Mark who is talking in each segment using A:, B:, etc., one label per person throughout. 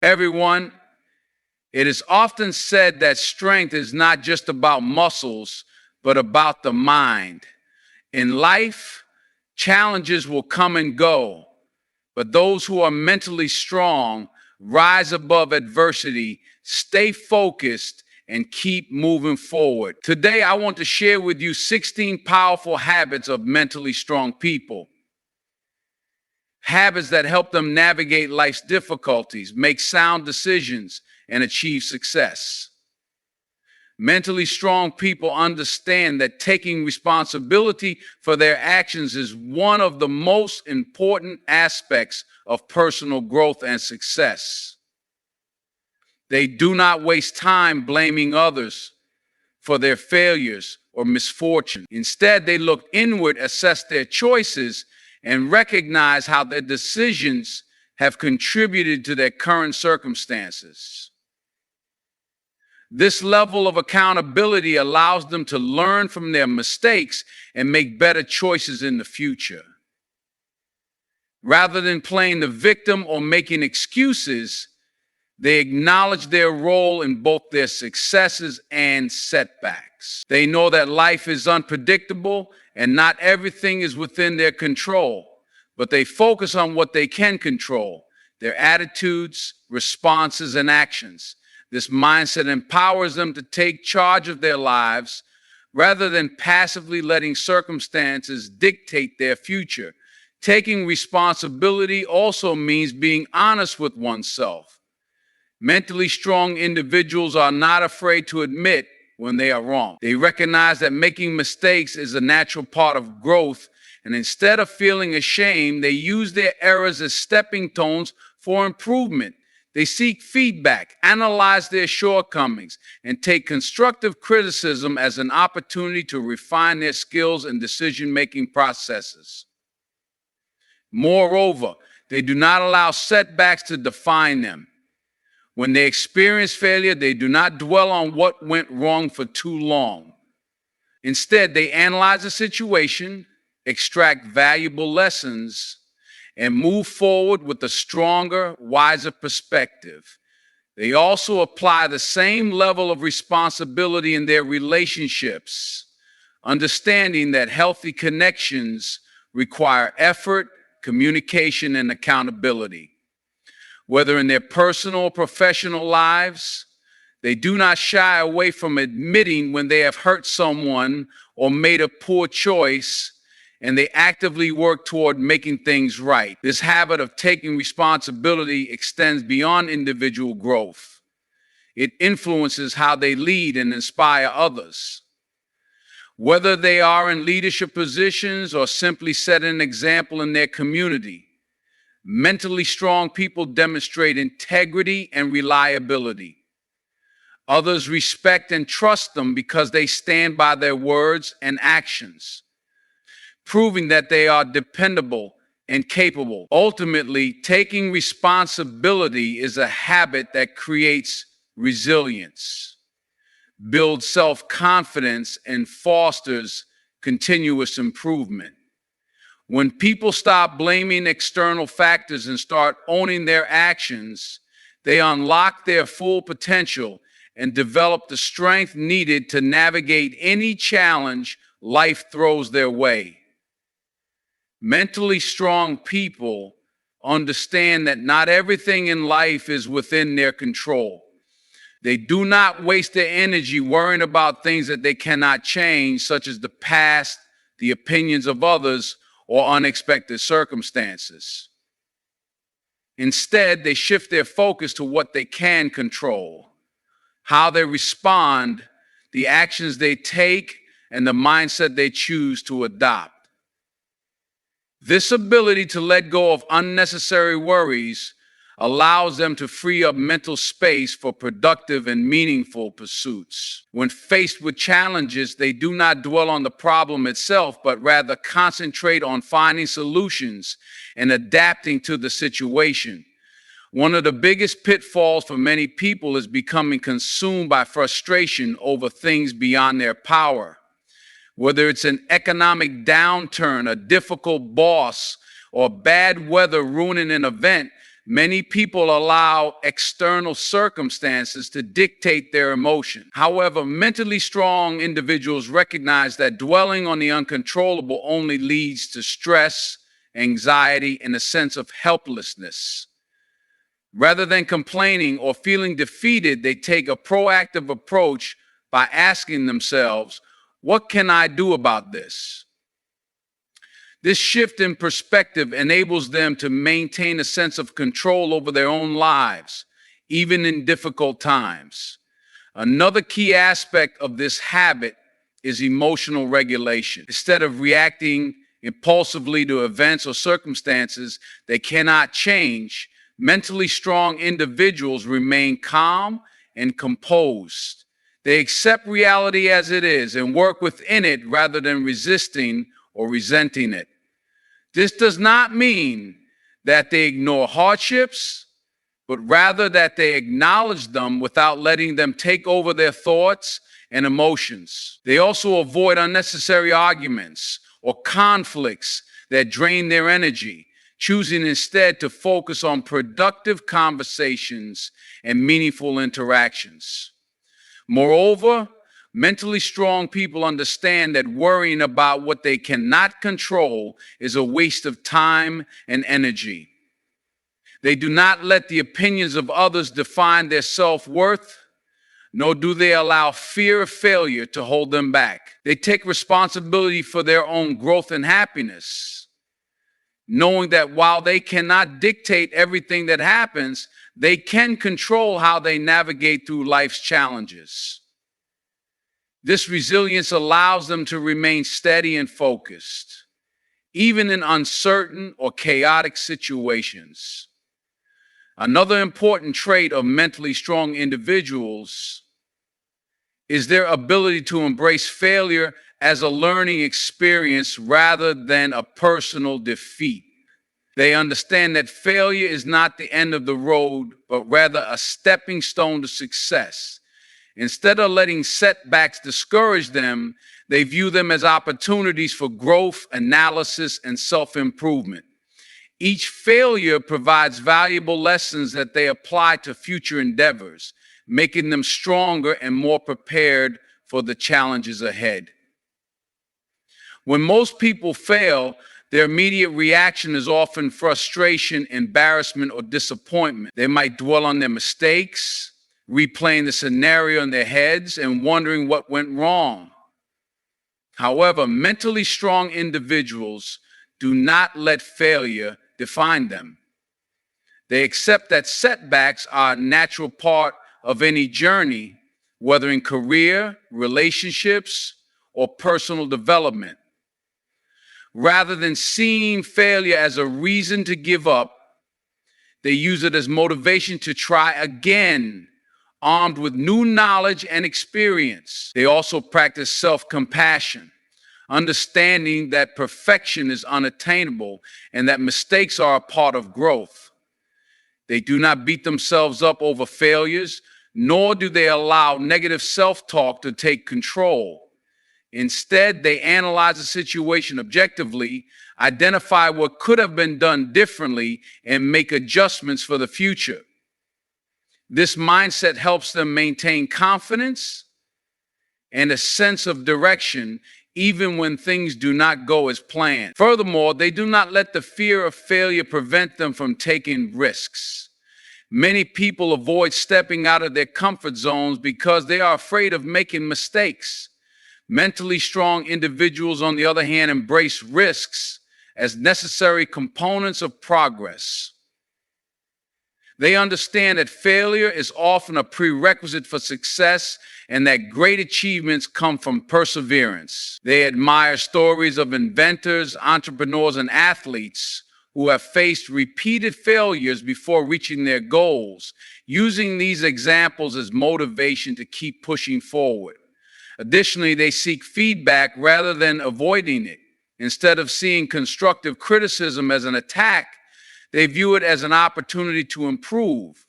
A: Everyone, it is often said that strength is not just about muscles, but about the mind. In life, challenges will come and go, but those who are mentally strong rise above adversity, stay focused, and keep moving forward. Today, I want to share with you 16 powerful habits of mentally strong people. Habits that help them navigate life's difficulties, make sound decisions, and achieve success. Mentally strong people understand that taking responsibility for their actions is one of the most important aspects of personal growth and success. They do not waste time blaming others for their failures or misfortune. Instead, they look inward, assess their choices, and recognize how their decisions have contributed to their current circumstances. This level of accountability allows them to learn from their mistakes and make better choices in the future. Rather than playing the victim or making excuses, they acknowledge their role in both their successes and setbacks. They know that life is unpredictable and not everything is within their control, but they focus on what they can control, their attitudes, responses, and actions. This mindset empowers them to take charge of their lives rather than passively letting circumstances dictate their future. Taking responsibility also means being honest with oneself. Mentally strong individuals are not afraid to admit when they are wrong. They recognize that making mistakes is a natural part of growth, and instead of feeling ashamed, they use their errors as stepping stones for improvement. They seek feedback, analyze their shortcomings, and take constructive criticism as an opportunity to refine their skills and decision-making processes. Moreover, they do not allow setbacks to define them. When they experience failure, they do not dwell on what went wrong for too long. Instead, they analyze the situation, extract valuable lessons, and move forward with a stronger, wiser perspective. They also apply the same level of responsibility in their relationships, understanding that healthy connections require effort, communication, and accountability. Whether in their personal or professional lives, they do not shy away from admitting when they have hurt someone or made a poor choice, and they actively work toward making things right. This habit of taking responsibility extends beyond individual growth. It influences how they lead and inspire others. Whether they are in leadership positions or simply set an example in their community, mentally strong people demonstrate integrity and reliability. Others respect and trust them because they stand by their words and actions, proving that they are dependable and capable. Ultimately, taking responsibility is a habit that creates resilience, builds self-confidence, and fosters continuous improvement. When people stop blaming external factors and start owning their actions, they unlock their full potential and develop the strength needed to navigate any challenge life throws their way. Mentally strong people understand that not everything in life is within their control. They do not waste their energy worrying about things that they cannot change, such as the past, the opinions of others, or unexpected circumstances. Instead, they shift their focus to what they can control, how they respond, the actions they take, and the mindset they choose to adopt. This ability to let go of unnecessary worries allows them to free up mental space for productive and meaningful pursuits. When faced with challenges, they do not dwell on the problem itself, but rather concentrate on finding solutions and adapting to the situation. One of the biggest pitfalls for many people is becoming consumed by frustration over things beyond their power. Whether it's an economic downturn, a difficult boss, or bad weather ruining an event, Many people allow external circumstances to dictate their emotion. However, mentally strong individuals recognize that dwelling on the uncontrollable only leads to stress, anxiety, and a sense of helplessness. Rather than complaining or feeling defeated, they take a proactive approach by asking themselves, what can I do about this? This shift in perspective enables them to maintain a sense of control over their own lives, even in difficult times. Another key aspect of this habit is emotional regulation. Instead of reacting impulsively to events or circumstances they cannot change, mentally strong individuals remain calm and composed. They accept reality as it is and work within it rather than resisting or resenting it. This does not mean that they ignore hardships, but rather that they acknowledge them without letting them take over their thoughts and emotions. They also avoid unnecessary arguments or conflicts that drain their energy, choosing instead to focus on productive conversations and meaningful interactions. Moreover, mentally strong people understand that worrying about what they cannot control is a waste of time and energy. They do not let the opinions of others define their self-worth, nor do they allow fear of failure to hold them back. They take responsibility for their own growth and happiness, knowing that while they cannot dictate everything that happens, they can control how they navigate through life's challenges. This resilience allows them to remain steady and focused, even in uncertain or chaotic situations. Another important trait of mentally strong individuals is their ability to embrace failure as a learning experience rather than a personal defeat. They understand that failure is not the end of the road, but rather a stepping stone to success. Instead of letting setbacks discourage them, they view them as opportunities for growth, analysis, and self-improvement. Each failure provides valuable lessons that they apply to future endeavors, making them stronger and more prepared for the challenges ahead. When most people fail, their immediate reaction is often frustration, embarrassment, or disappointment. They might dwell on their mistakes, replaying the scenario in their heads and wondering what went wrong. However, mentally strong individuals do not let failure define them. They accept that setbacks are a natural part of any journey, whether in career, relationships, or personal development. Rather than seeing failure as a reason to give up, they use it as motivation to try again, armed with new knowledge and experience. They also practice self-compassion, understanding that perfection is unattainable and that mistakes are a part of growth. They do not beat themselves up over failures, nor do they allow negative self-talk to take control. Instead, they analyze the situation objectively, identify what could have been done differently, and make adjustments for the future. This mindset helps them maintain confidence and a sense of direction even when things do not go as planned. Furthermore, they do not let the fear of failure prevent them from taking risks. Many people avoid stepping out of their comfort zones because they are afraid of making mistakes. Mentally strong individuals, on the other hand, embrace risks as necessary components of progress. They understand that failure is often a prerequisite for success and that great achievements come from perseverance. They admire stories of inventors, entrepreneurs, and athletes who have faced repeated failures before reaching their goals, using these examples as motivation to keep pushing forward. Additionally, they seek feedback rather than avoiding it. Instead of seeing constructive criticism as an attack, they view it as an opportunity to improve.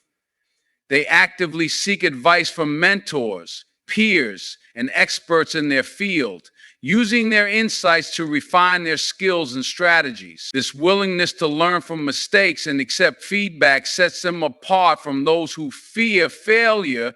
A: They actively seek advice from mentors, peers, and experts in their field, using their insights to refine their skills and strategies. This willingness to learn from mistakes and accept feedback sets them apart from those who fear failure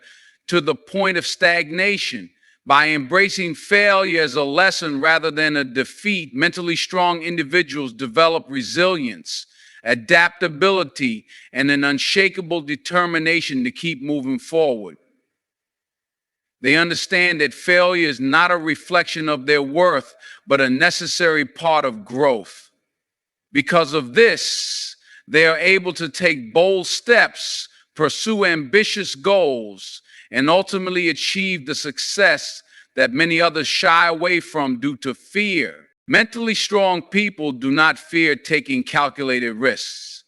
A: to the point of stagnation. By embracing failure as a lesson rather than a defeat, mentally strong individuals develop resilience, adaptability, and an unshakable determination to keep moving forward. They understand that failure is not a reflection of their worth, but a necessary part of growth. Because of this, they are able to take bold steps, pursue ambitious goals, and ultimately achieve the success that many others shy away from due to fear. Mentally strong people do not fear taking calculated risks.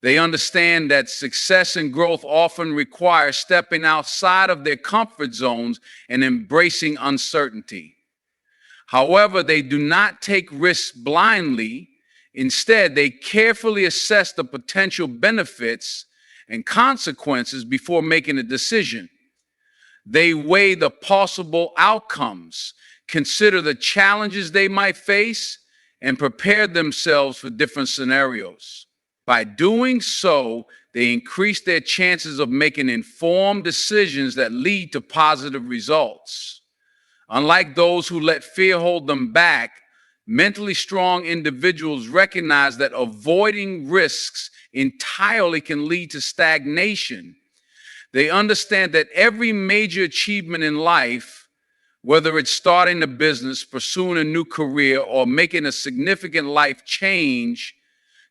A: They understand that success and growth often require stepping outside of their comfort zones and embracing uncertainty. However, they do not take risks blindly. Instead, they carefully assess the potential benefits and consequences before making a decision. They weigh the possible outcomes, consider the challenges they might face, and prepare themselves for different scenarios. By doing so, they increase their chances of making informed decisions that lead to positive results. Unlike those who let fear hold them back, mentally strong individuals recognize that avoiding risks entirely can lead to stagnation. They understand that every major achievement in life, whether it's starting a business, pursuing a new career, or making a significant life change,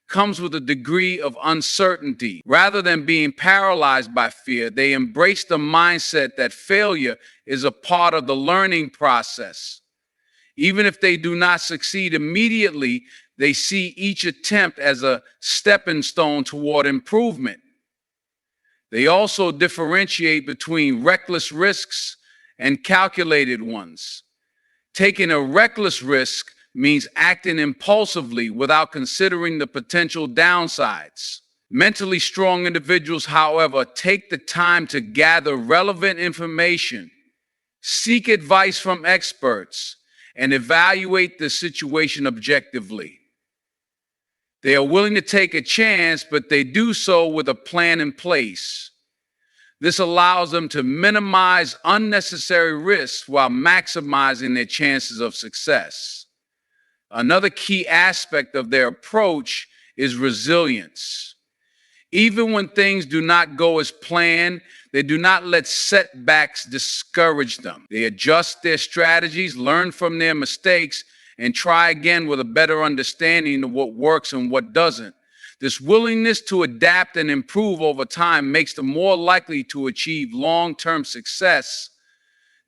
A: comes with a degree of uncertainty. Rather than being paralyzed by fear, they embrace the mindset that failure is a part of the learning process. Even if they do not succeed immediately, they see each attempt as a stepping stone toward improvement. They also differentiate between reckless risks and calculated ones. Taking a reckless risk means acting impulsively without considering the potential downsides. Mentally strong individuals, however, take the time to gather relevant information, seek advice from experts, and evaluate the situation objectively. They are willing to take a chance, but they do so with a plan in place. This allows them to minimize unnecessary risks while maximizing their chances of success. Another key aspect of their approach is resilience. Even when things do not go as planned, they do not let setbacks discourage them. They adjust their strategies, learn from their mistakes, and try again with a better understanding of what works and what doesn't. This willingness to adapt and improve over time makes them more likely to achieve long-term success.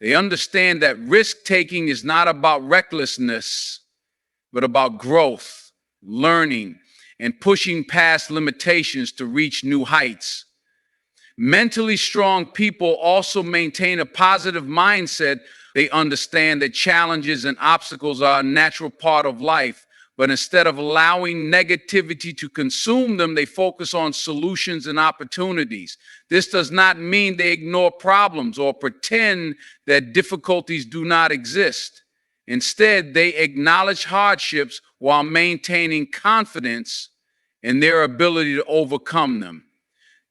A: They understand that risk-taking is not about recklessness, but about growth, learning, and pushing past limitations to reach new heights. Mentally strong people also maintain a positive mindset. They understand that challenges and obstacles are a natural part of life, but instead of allowing negativity to consume them, they focus on solutions and opportunities. This does not mean they ignore problems or pretend that difficulties do not exist. Instead, they acknowledge hardships while maintaining confidence in their ability to overcome them.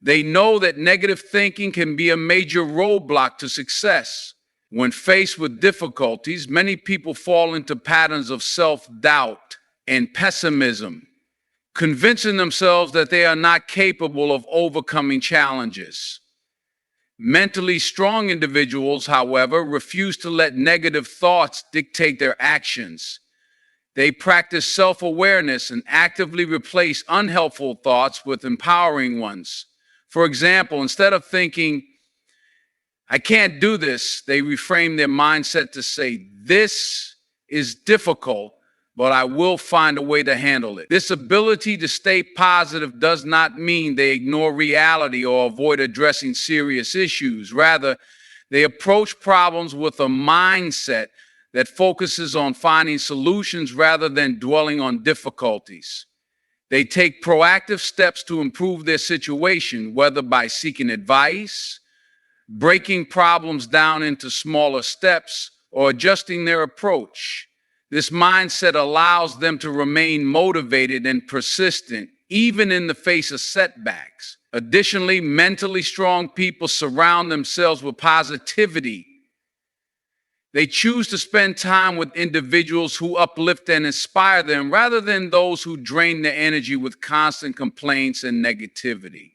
A: They know that negative thinking can be a major roadblock to success. When faced with difficulties, many people fall into patterns of self-doubt and pessimism, convincing themselves that they are not capable of overcoming challenges. Mentally strong individuals, however, refuse to let negative thoughts dictate their actions. They practice self-awareness and actively replace unhelpful thoughts with empowering ones. For example, instead of thinking, "I can't do this," they reframe their mindset to say, "This is difficult, but I will find a way to handle it." This ability to stay positive does not mean they ignore reality or avoid addressing serious issues. Rather, they approach problems with a mindset that focuses on finding solutions rather than dwelling on difficulties. They take proactive steps to improve their situation, whether by seeking advice, breaking problems down into smaller steps, or adjusting their approach. This mindset allows them to remain motivated and persistent, even in the face of setbacks. Additionally, mentally strong people surround themselves with positivity. They choose to spend time with individuals who uplift and inspire them rather than those who drain their energy with constant complaints and negativity.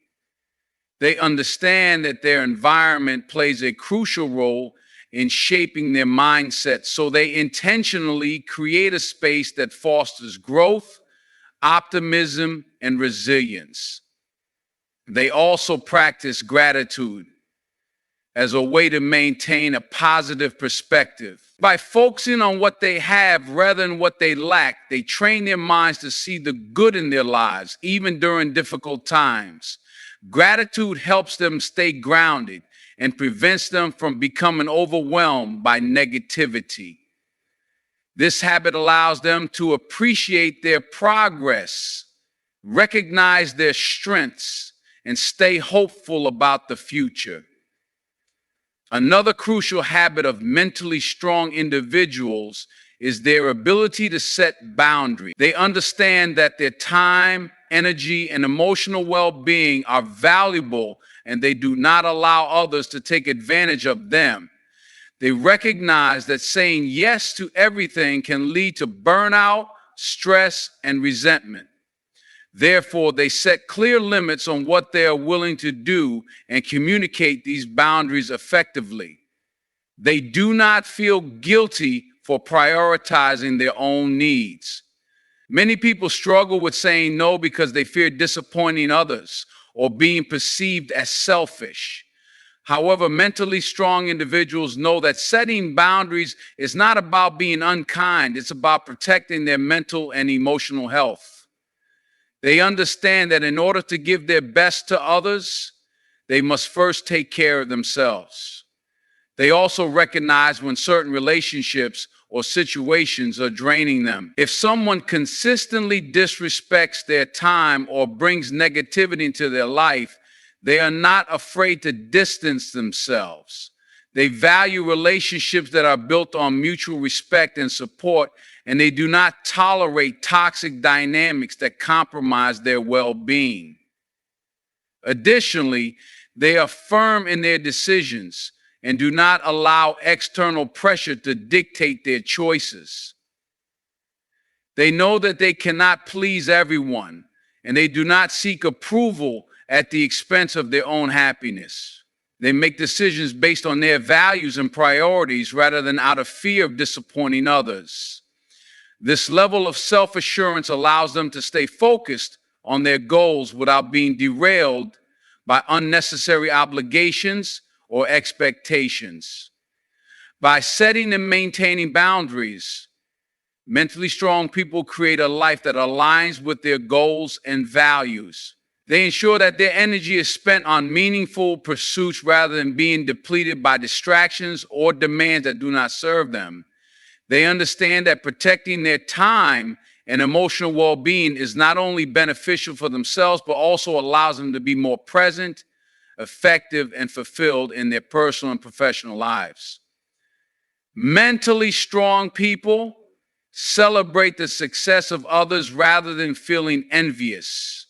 A: They understand that their environment plays a crucial role in shaping their mindset, so they intentionally create a space that fosters growth, optimism, and resilience. They also practice gratitude as a way to maintain a positive perspective. By focusing on what they have rather than what they lack, they train their minds to see the good in their lives, even during difficult times. Gratitude helps them stay grounded and prevents them from becoming overwhelmed by negativity. This habit allows them to appreciate their progress, recognize their strengths, and stay hopeful about the future. Another crucial habit of mentally strong individuals is their ability to set boundaries. They understand that their time, energy, and emotional well-being are valuable, and they do not allow others to take advantage of them. They recognize that saying yes to everything can lead to burnout, stress, and resentment. Therefore, they set clear limits on what they are willing to do and communicate these boundaries effectively. They do not feel guilty for prioritizing their own needs. Many people struggle with saying no because they fear disappointing others or being perceived as selfish. However, mentally strong individuals know that setting boundaries is not about being unkind, it's about protecting their mental and emotional health. They understand that in order to give their best to others, they must first take care of themselves. They also recognize when certain relationships or situations are draining them. If someone consistently disrespects their time or brings negativity into their life, they are not afraid to distance themselves. They value relationships that are built on mutual respect and support, and they do not tolerate toxic dynamics that compromise their well-being. Additionally, they are firm in their decisions and do not allow external pressure to dictate their choices. They know that they cannot please everyone, and they do not seek approval at the expense of their own happiness. They make decisions based on their values and priorities rather than out of fear of disappointing others. This level of self-assurance allows them to stay focused on their goals without being derailed by unnecessary obligations or expectations. By setting and maintaining boundaries, mentally strong people create a life that aligns with their goals and values. They ensure that their energy is spent on meaningful pursuits rather than being depleted by distractions or demands that do not serve them. They understand that protecting their time and emotional well-being is not only beneficial for themselves, but also allows them to be more present, effective, and fulfilled in their personal and professional lives. Mentally strong people celebrate the success of others rather than feeling envious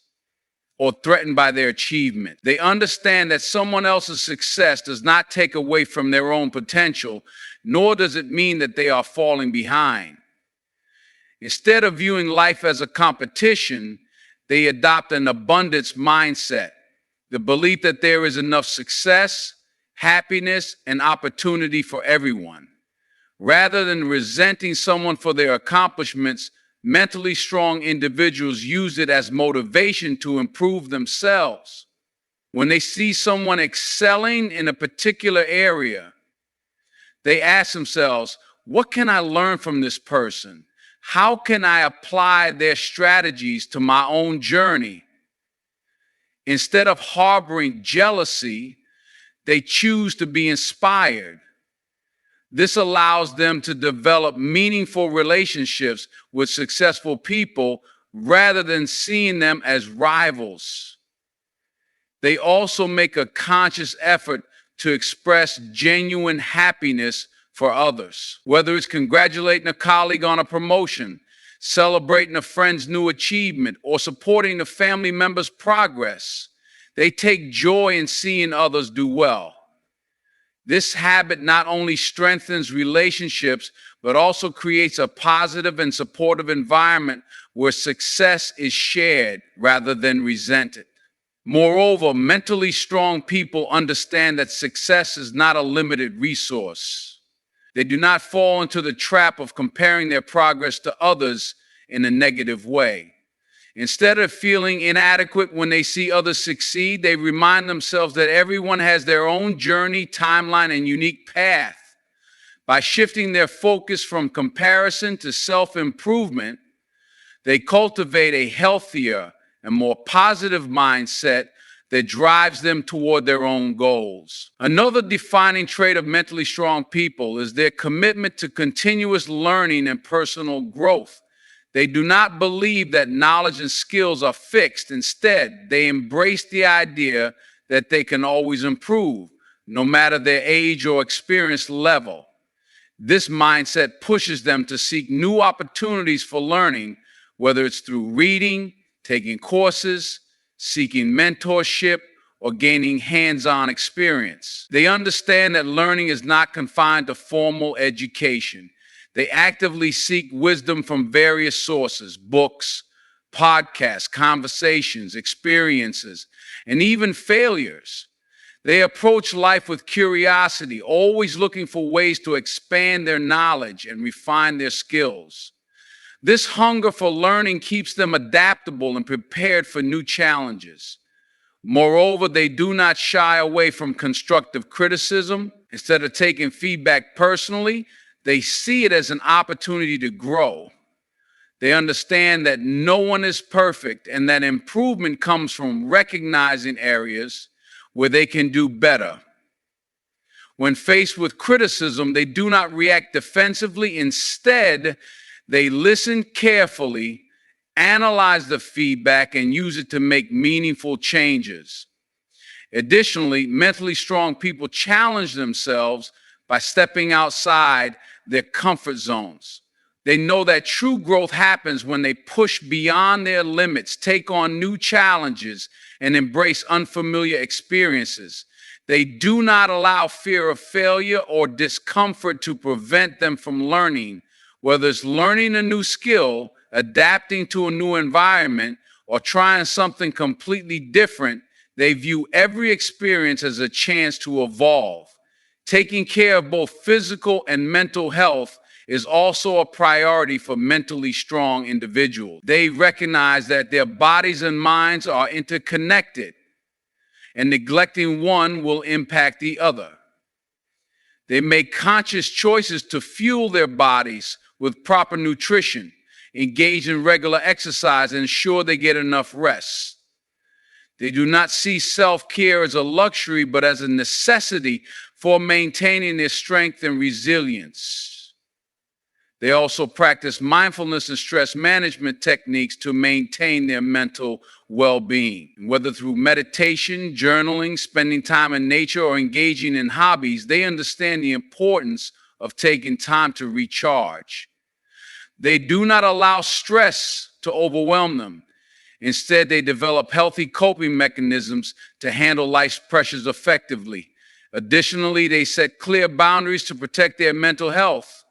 A: or threatened by their achievement. They understand that someone else's success does not take away from their own potential, nor does it mean that they are falling behind. Instead of viewing life as a competition, they adopt an abundance mindset, the belief that there is enough success, happiness, and opportunity for everyone. Rather than resenting someone for their accomplishments, mentally strong individuals use it as motivation to improve themselves. When they see someone excelling in a particular area, they ask themselves, what can I learn from this person? How can I apply their strategies to my own journey? Instead of harboring jealousy, they choose to be inspired. This allows them to develop meaningful relationships with successful people rather than seeing them as rivals. They also make a conscious effort to express genuine happiness for others. Whether it's congratulating a colleague on a promotion, celebrating a friend's new achievement, or supporting a family member's progress, they take joy in seeing others do well. This habit not only strengthens relationships, but also creates a positive and supportive environment where success is shared rather than resented. Moreover, mentally strong people understand that success is not a limited resource. They do not fall into the trap of comparing their progress to others in a negative way. Instead of feeling inadequate when they see others succeed, they remind themselves that everyone has their own journey, timeline, and unique path. By shifting their focus from comparison to self-improvement, they cultivate a healthier and more positive mindset that drives them toward their own goals. Another defining trait of mentally strong people is their commitment to continuous learning and personal growth. They do not believe that knowledge and skills are fixed. Instead, they embrace the idea that they can always improve, no matter their age or experience level. This mindset pushes them to seek new opportunities for learning, whether it's through reading, taking courses, seeking mentorship, or gaining hands-on experience. They understand that learning is not confined to formal education. They actively seek wisdom from various sources: books, podcasts, conversations, experiences, and even failures. They approach life with curiosity, always looking for ways to expand their knowledge and refine their skills. This hunger for learning keeps them adaptable and prepared for new challenges. Moreover, they do not shy away from constructive criticism. Instead of taking feedback personally, they see it as an opportunity to grow. They understand that no one is perfect and that improvement comes from recognizing areas where they can do better. When faced with criticism, they do not react defensively. Instead, they listen carefully, analyze the feedback, and use it to make meaningful changes. Additionally, mentally strong people challenge themselves by stepping outside their comfort zones. They know that true growth happens when they push beyond their limits, take on new challenges, and embrace unfamiliar experiences. They do not allow fear of failure or discomfort to prevent them from learning. Whether it's learning a new skill, adapting to a new environment, or trying something completely different, they view every experience as a chance to evolve. Taking care of both physical and mental health is also a priority for mentally strong individuals. They recognize that their bodies and minds are interconnected, and neglecting one will impact the other. They make conscious choices to fuel their bodies with proper nutrition, engage in regular exercise, and ensure they get enough rest. They do not see self-care as a luxury, but as a necessity for maintaining their strength and resilience. They also practice mindfulness and stress management techniques to maintain their mental well-being. Whether through meditation, journaling, spending time in nature, or engaging in hobbies, they understand the importance of taking time to recharge. They do not allow stress to overwhelm them. Instead, they develop healthy coping mechanisms to handle life's pressures effectively. Additionally, they set clear boundaries to protect their mental health.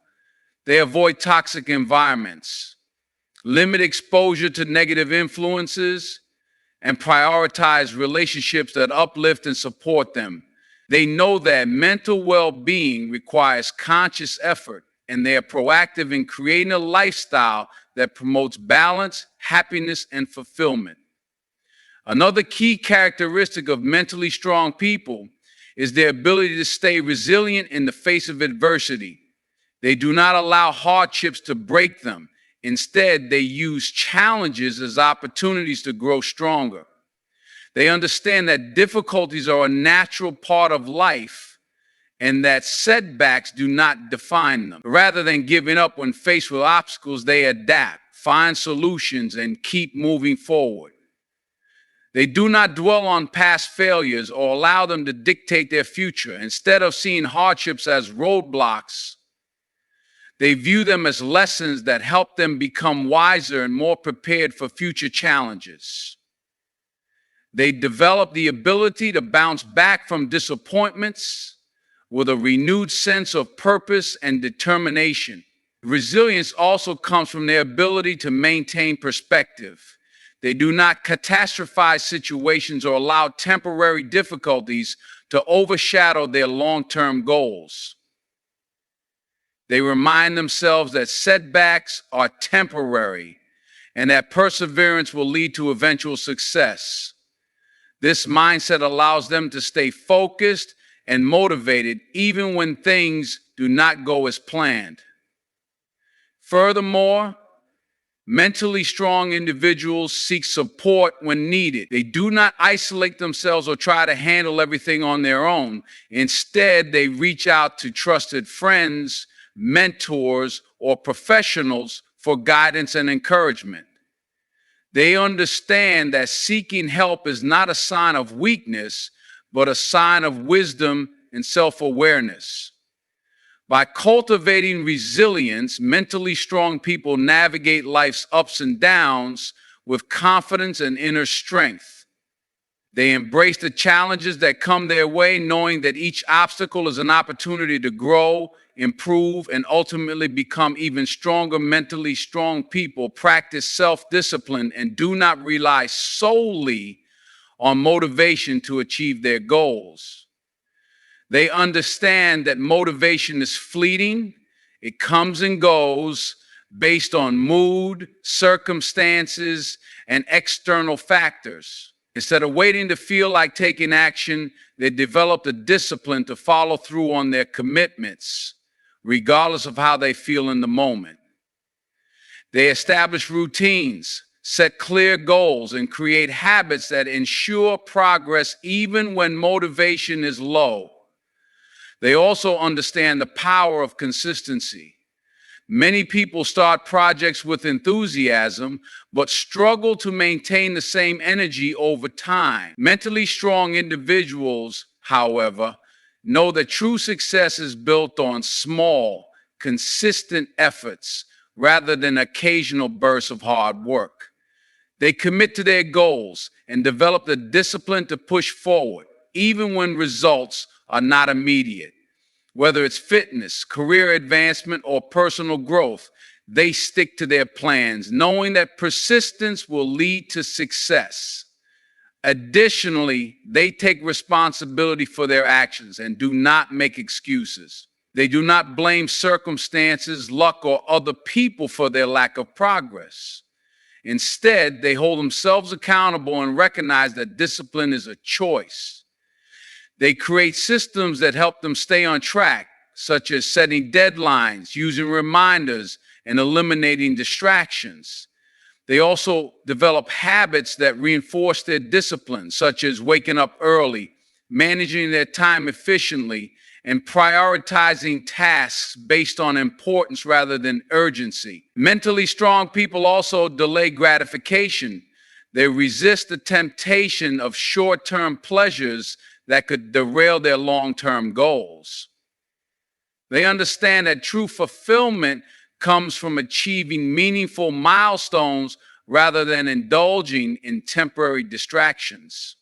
A: They avoid toxic environments, limit exposure to negative influences, and prioritize relationships that uplift and support them. They know that mental well-being requires conscious effort, and they are proactive in creating a lifestyle that promotes balance, happiness, and fulfillment. Another key characteristic of mentally strong people is their ability to stay resilient in the face of adversity. They do not allow hardships to break them. Instead, they use challenges as opportunities to grow stronger. They understand that difficulties are a natural part of life and that setbacks do not define them. Rather than giving up when faced with obstacles, they adapt, find solutions, and keep moving forward. They do not dwell on past failures or allow them to dictate their future. Instead of seeing hardships as roadblocks, they view them as lessons that help them become wiser and more prepared for future challenges. They develop the ability to bounce back from disappointments with a renewed sense of purpose and determination. Resilience also comes from their ability to maintain perspective. They do not catastrophize situations or allow temporary difficulties to overshadow their long-term goals. They remind themselves that setbacks are temporary and that perseverance will lead to eventual success. This mindset allows them to stay focused and motivated even when things do not go as planned. Furthermore, mentally strong individuals seek support when needed. They do not isolate themselves or try to handle everything on their own. Instead, they reach out to trusted friends, mentors, or professionals for guidance and encouragement. They understand that seeking help is not a sign of weakness, but a sign of wisdom and self-awareness. By cultivating resilience, mentally strong people navigate life's ups and downs with confidence and inner strength. They embrace the challenges that come their way, knowing that each obstacle is an opportunity to grow, improve, and ultimately become even stronger. Mentally strong people practice self-discipline and do not rely solely on motivation to achieve their goals. They understand that motivation is fleeting. It comes and goes based on mood, circumstances, and external factors. Instead of waiting to feel like taking action, they develop the discipline to follow through on their commitments, regardless of how they feel in the moment. They establish routines, set clear goals, and create habits that ensure progress even when motivation is low. They also understand the power of consistency. Many people start projects with enthusiasm, but struggle to maintain the same energy over time. Mentally strong individuals, however, know that true success is built on small, consistent efforts rather than occasional bursts of hard work. They commit to their goals and develop the discipline to push forward, even when results are not immediate. Whether it's fitness, career advancement, or personal growth, they stick to their plans, knowing that persistence will lead to success. Additionally, they take responsibility for their actions and do not make excuses. They do not blame circumstances, luck, or other people for their lack of progress. Instead, they hold themselves accountable and recognize that discipline is a choice. They create systems that help them stay on track, such as setting deadlines, using reminders, and eliminating distractions. They also develop habits that reinforce their discipline, such as waking up early, managing their time efficiently, and prioritizing tasks based on importance rather than urgency. Mentally strong people also delay gratification. They resist the temptation of short-term pleasures that could derail their long-term goals. They understand that true fulfillment comes from achieving meaningful milestones rather than indulging in temporary distractions.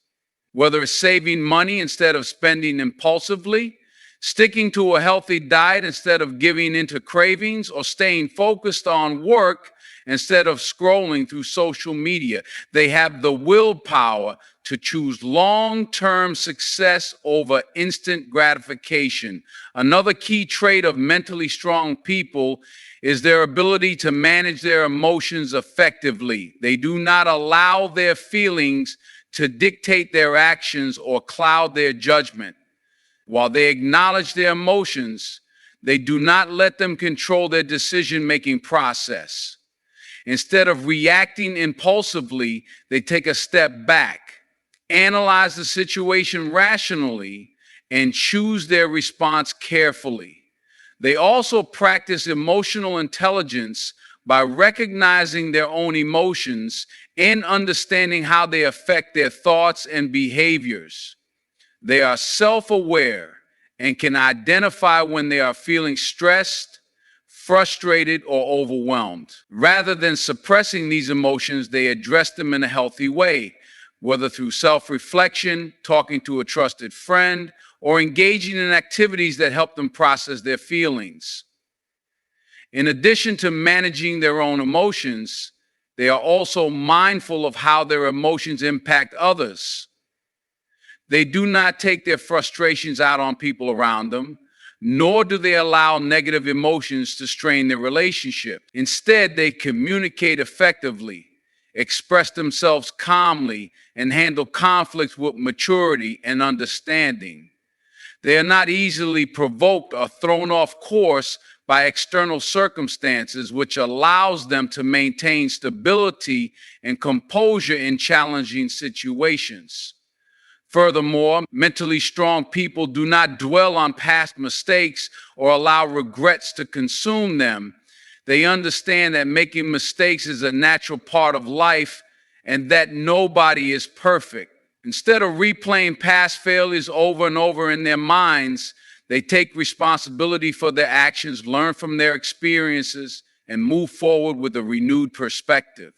A: Whether it's saving money instead of spending impulsively, sticking to a healthy diet instead of giving into cravings, or staying focused on work instead of scrolling through social media, they have the willpower to choose long-term success over instant gratification. Another key trait of mentally strong people is their ability to manage their emotions effectively. They do not allow their feelings to dictate their actions or cloud their judgment. While they acknowledge their emotions, they do not let them control their decision-making process. Instead of reacting impulsively, they take a step back, analyze the situation rationally, and choose their response carefully. They also practice emotional intelligence By recognizing their own emotions and understanding how they affect their thoughts and behaviors, they are self-aware and can identify when they are feeling stressed, frustrated, or overwhelmed. Rather than suppressing these emotions, they address them in a healthy way, whether through self-reflection, talking to a trusted friend, or engaging in activities that help them process their feelings. In addition to managing their own emotions, they are also mindful of how their emotions impact others. They do not take their frustrations out on people around them, nor do they allow negative emotions to strain their relationship. Instead, they communicate effectively, express themselves calmly, and handle conflicts with maturity and understanding. They are not easily provoked or thrown off course by external circumstances, which allows them to maintain stability and composure in challenging situations. Furthermore, mentally strong people do not dwell on past mistakes or allow regrets to consume them. They understand that making mistakes is a natural part of life and that nobody is perfect. Instead of replaying past failures over and over in their minds, they take responsibility for their actions, learn from their experiences, and move forward with a renewed perspective.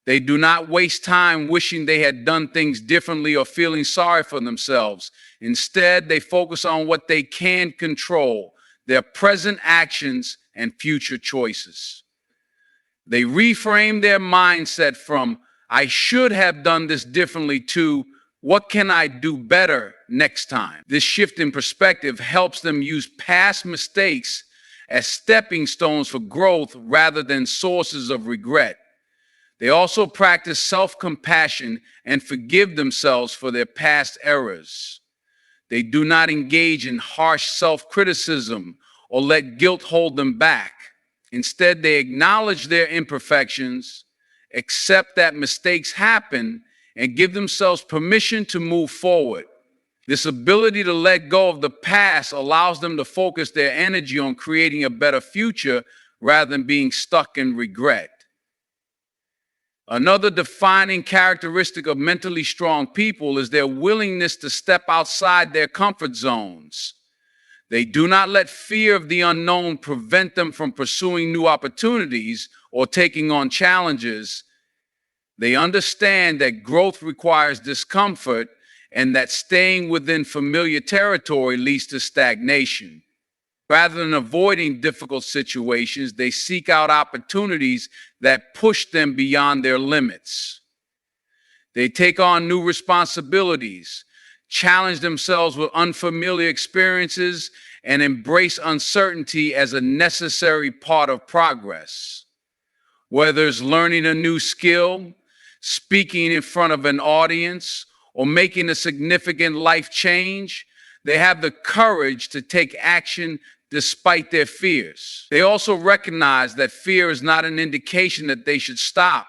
A: They do not waste time wishing they had done things differently or feeling sorry for themselves. Instead, they focus on what they can control, their present actions and future choices. They reframe their mindset from, I should have done this differently, to, what can I do better next time? This shift in perspective helps them use past mistakes as stepping stones for growth rather than sources of regret. They also practice self-compassion and forgive themselves for their past errors. They do not engage in harsh self-criticism or let guilt hold them back. Instead, they acknowledge their imperfections, accept that mistakes happen, and give themselves permission to move forward. This ability to let go of the past allows them to focus their energy on creating a better future rather than being stuck in regret. Another defining characteristic of mentally strong people is their willingness to step outside their comfort zones. They do not let fear of the unknown prevent them from pursuing new opportunities or taking on challenges. They understand that growth requires discomfort and that staying within familiar territory leads to stagnation. Rather than avoiding difficult situations, they seek out opportunities that push them beyond their limits. They take on new responsibilities, challenge themselves with unfamiliar experiences, and embrace uncertainty as a necessary part of progress. Whether it's learning a new skill, speaking in front of an audience, or making a significant life change, they have the courage to take action despite their fears. They also recognize that fear is not an indication that they should stop.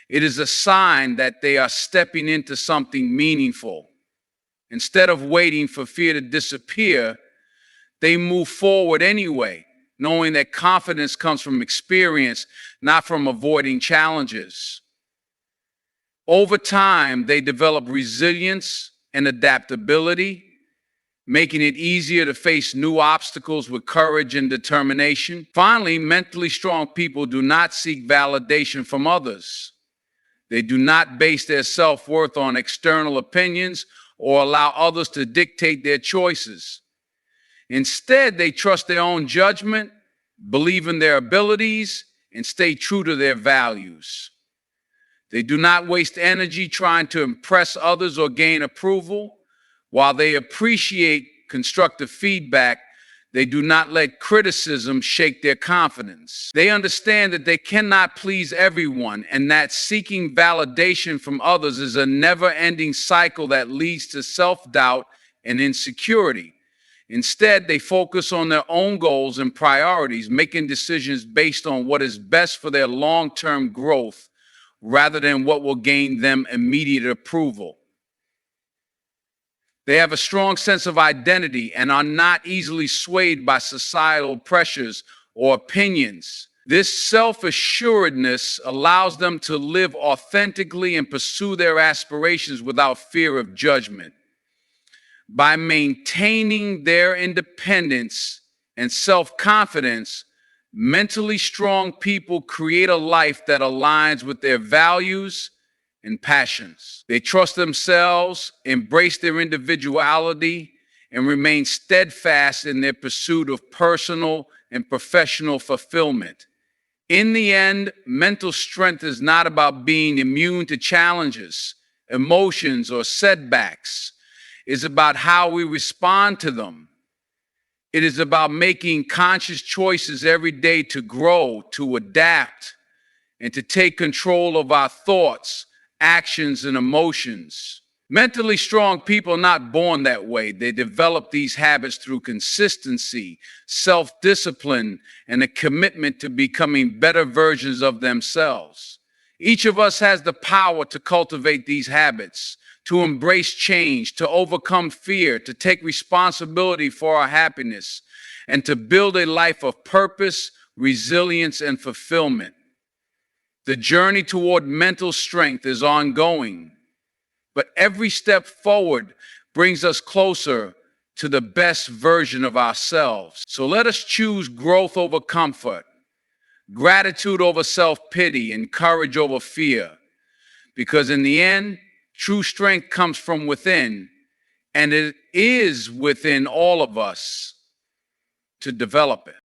A: It is a sign that they are stepping into something meaningful. Instead of waiting for fear to disappear, they move forward anyway, knowing that confidence comes from experience, not from avoiding challenges. Over time, they develop resilience and adaptability, making it easier to face new obstacles with courage and determination. Finally, mentally strong people do not seek validation from others. They do not base their self-worth on external opinions or allow others to dictate their choices. Instead, they trust their own judgment, believe in their abilities, and stay true to their values. They do not waste energy trying to impress others or gain approval. While they appreciate constructive feedback, they do not let criticism shake their confidence. They understand that they cannot please everyone and that seeking validation from others is a never-ending cycle that leads to self-doubt and insecurity. Instead, they focus on their own goals and priorities, making decisions based on what is best for their long-term growth rather than what will gain them immediate approval. They have a strong sense of identity and are not easily swayed by societal pressures or opinions. This self-assuredness allows them to live authentically and pursue their aspirations without fear of judgment. By maintaining their independence and self-confidence, mentally strong people create a life that aligns with their values and passions. They trust themselves, embrace their individuality, and remain steadfast in their pursuit of personal and professional fulfillment. In the end, mental strength is not about being immune to challenges, emotions, or setbacks. It's about how we respond to them. It is about making conscious choices every day to grow, to adapt, and to take control of our thoughts, actions, and emotions. Mentally strong people are not born that way. They develop these habits through consistency, self-discipline, and a commitment to becoming better versions of themselves. Each of us has the power to cultivate these habits, to embrace change, to overcome fear, to take responsibility for our happiness, and to build a life of purpose, resilience, and fulfillment. The journey toward mental strength is ongoing, but every step forward brings us closer to the best version of ourselves. So let us choose growth over comfort, gratitude over self-pity, and courage over fear. Because in the end, true strength comes from within, and it is within all of us to develop it.